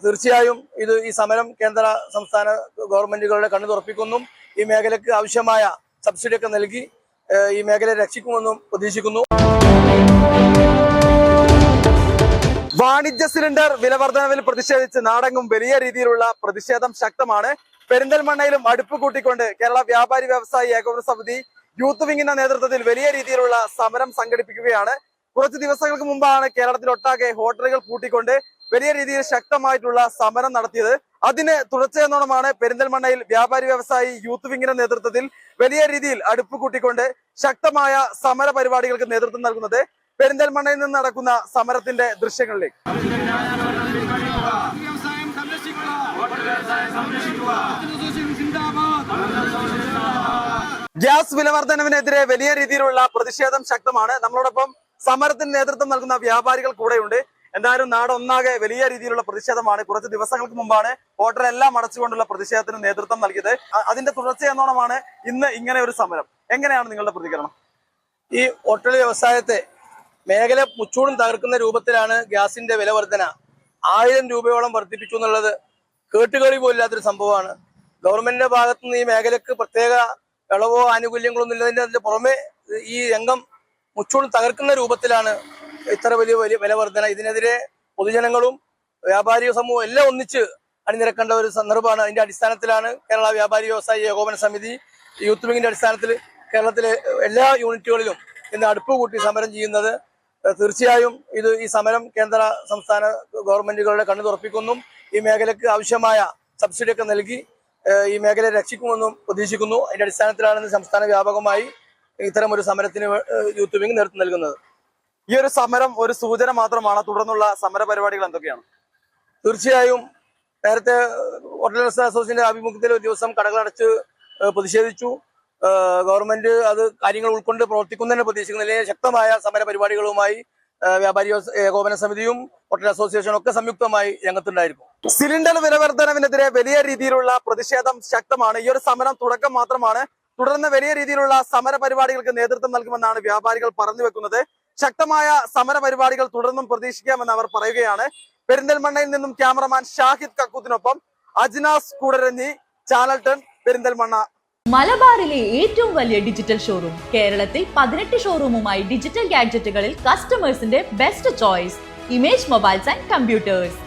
തീർച്ചയായും ഈ സമരം കേന്ദ്ര സംസ്ഥാന ഗവൺമെന്റുകളുടെ കണ്ണു തുറപ്പിക്കുന്നും ഈ മേഖലയ്ക്ക് ആവശ്യമായ സബ്സിഡിയൊക്കെ നൽകി ഈ മേഖലയെ രക്ഷിക്കുമെന്നും പ്രതീക്ഷിക്കുന്നു. വാണിജ്യ സിലിണ്ടർ വില വർധനവിൽ പ്രതിഷേധിച്ച് നാടെങ്ങും വലിയ രീതിയിലുള്ള പ്രതിഷേധം ശക്തമാണ്. പെരിന്തൽമണ്ണയിലും അടുപ്പ് കൂട്ടിക്കൊണ്ട് കേരള വ്യാപാരി വ്യവസായി ഏകോപന സമിതി യൂത്ത് വിങ്ങിന്റെ നേതൃത്വത്തിൽ വലിയ രീതിയിലുള്ള സമരം സംഘടിപ്പിക്കുകയാണ്. കുറച്ച് ദിവസങ്ങൾക്ക് മുമ്പാണ് കേരളത്തിലൊട്ടാകെ ഹോട്ടലുകൾ പൂട്ടിക്കൊണ്ട് വലിയ രീതിയിൽ ശക്തമായിട്ടുള്ള സമരം നടത്തിയത്. അതിന് തുടർച്ചയെന്നോണമാണ് പെരിന്തൽമണ്ണയിൽ വ്യാപാരി വ്യവസായി യൂത്ത് വിങ്ങിന്റെ നേതൃത്വത്തിൽ വലിയ രീതിയിൽ അടുപ്പ് കൂട്ടിക്കൊണ്ട് ശക്തമായ സമര പരിപാടികൾക്ക് നേതൃത്വം നൽകുന്നത്. പെരിന്തൽമണ്ണയിൽ നിന്ന് നടക്കുന്ന സമരത്തിന്റെ ദൃശ്യങ്ങളിലേക്ക്. ഗ്യാസ് വില വർധനവിനെതിരെ വലിയ രീതിയിലുള്ള പ്രതിഷേധം ശക്തമാണ്. നമ്മളോടൊപ്പം സമരത്തിന് നേതൃത്വം നൽകുന്ന വ്യാപാരികൾ കൂടെയുണ്ട്. എന്തായാലും നാടൊന്നാകെ വലിയ രീതിയിലുള്ള പ്രതിഷേധമാണ്. കുറച്ച് ദിവസങ്ങൾക്ക് മുമ്പാണ് ഹോട്ടലെല്ലാം അടച്ചുകൊണ്ടുള്ള പ്രതിഷേധത്തിന് നേതൃത്വം നൽകിയത്. അതിന്റെ തുടർച്ചയെന്നോണമാണ് ഇന്ന് ഇങ്ങനെ ഒരു സമരം. എങ്ങനെയാണ് നിങ്ങളുടെ പ്രതികരണം? ഈ ഹോട്ടൽ വ്യവസായത്തെ മേഖല മുച്ചൂടും തകർക്കുന്ന രൂപത്തിലാണ് ഗ്യാസിന്റെ വില വർധന. 1000 രൂപയോളം വർദ്ധിപ്പിച്ചു എന്നുള്ളത് കേട്ടുകളി പോലില്ലാത്തൊരു സംഭവമാണ്. ഗവൺമെന്റിന്റെ ഭാഗത്തു നിന്ന് ഈ മേഖലക്ക് പ്രത്യേക ഇളവോ ആനുകൂല്യങ്ങളൊന്നും ഇല്ലതിന്റെ പുറമെ ഈ രംഗം മുച്ചൂടും തകർക്കുന്ന രൂപത്തിലാണ് ഇത്ര വലിയ വില വർധന. ഇതിനെതിരെ പൊതുജനങ്ങളും വ്യാപാരി സമൂഹവും എല്ലാം ഒന്നിച്ച് അണിനിരക്കേണ്ട ഒരു സന്ദർഭമാണ്. അതിന്റെ അടിസ്ഥാനത്തിലാണ് കേരള വ്യാപാരി വ്യവസായി ഏകോപന സമിതി യൂത്ത് വിങ്ങിന്റെ അടിസ്ഥാനത്തിൽ കേരളത്തിലെ എല്ലാ യൂണിറ്റുകളിലും ഇന്ന് അടുപ്പ് കൂട്ടി സമരം ചെയ്യുന്നത്. തീർച്ചയായും ഈ സമരം കേന്ദ്ര സംസ്ഥാന ഗവൺമെന്റുകളുടെ കണ്ണു തുറപ്പിക്കുന്നും ഈ മേഖലയ്ക്ക് ആവശ്യമായ സബ്സിഡിയൊക്കെ നൽകി ഈ മേഖലയെ രക്ഷിക്കുമെന്നും പ്രതീക്ഷിക്കുന്നു. അതിന്റെ അടിസ്ഥാനത്തിലാണ് സംസ്ഥാന വ്യാപകമായി ഇത്തരം ഒരു സമരത്തിന് യൂത്ത് വിങ് നേതൃത്വം നൽകുന്നത്. ഈ ഒരു സമരം ഒരു സൂചന മാത്രമാണ്. തുടർന്നുള്ള സമര പരിപാടികൾ എന്തൊക്കെയാണ്? തീർച്ചയായും നേരത്തെ ഹോട്ടൽ അസോസിയേഷന്റെ ആഭിമുഖ്യത്തിൽ ഒരു ദിവസം കടകളടച്ച് പ്രതിഷേധിച്ചു. ഗവൺമെന്റ് അത് കാര്യങ്ങൾ ഉൾക്കൊണ്ട് പ്രവർത്തിക്കുന്നതിന് പ്രതീക്ഷിക്കുന്നില്ല. ശക്തമായ സമര പരിപാടികളുമായി വ്യാപാരി ഏകോപന സമിതിയും ഹോട്ടൽ അസോസിയേഷനും ഒക്കെ സംയുക്തമായി രംഗത്തുണ്ടായിരിക്കും. സിലിണ്ടർ വില വർധനവിനെതിരെ വലിയ രീതിയിലുള്ള പ്രതിഷേധം ശക്തമാണ്. ഈ ഒരു സമരം തുടക്കം മാത്രമാണ്. തുടർന്ന് വലിയ രീതിയിലുള്ള സമര പരിപാടികൾക്ക് നേതൃത്വം നൽകുമെന്നാണ് വ്യാപാരികൾ പറഞ്ഞു വെക്കുന്നത്. ശക്തമായ സമര പരിപാടികൾ തുടർന്നും പ്രതീക്ഷിക്കാമെന്ന് അവർ പറയുകയാണ്. പെരിന്തൽമണ്ണയിൽ നിന്നും ക്യാമറമാൻ ഷാഹിദ് കക്കൂത്തിനൊപ്പം അജ്നാസ് കൂടരഞ്ഞി, ചാനൽ 10 പെരിന്തൽമണ്ണ. മലബാറിലെ ഏറ്റവും വലിയ ഡിജിറ്റൽ ഷോറൂം. കേരളത്തിൽ 18 ഷോറൂമുമായി ഡിജിറ്റൽ ഗാഡ്ജറ്റുകളിൽ കസ്റ്റമേഴ്സിന്റെ best choice. Image mobiles and computers.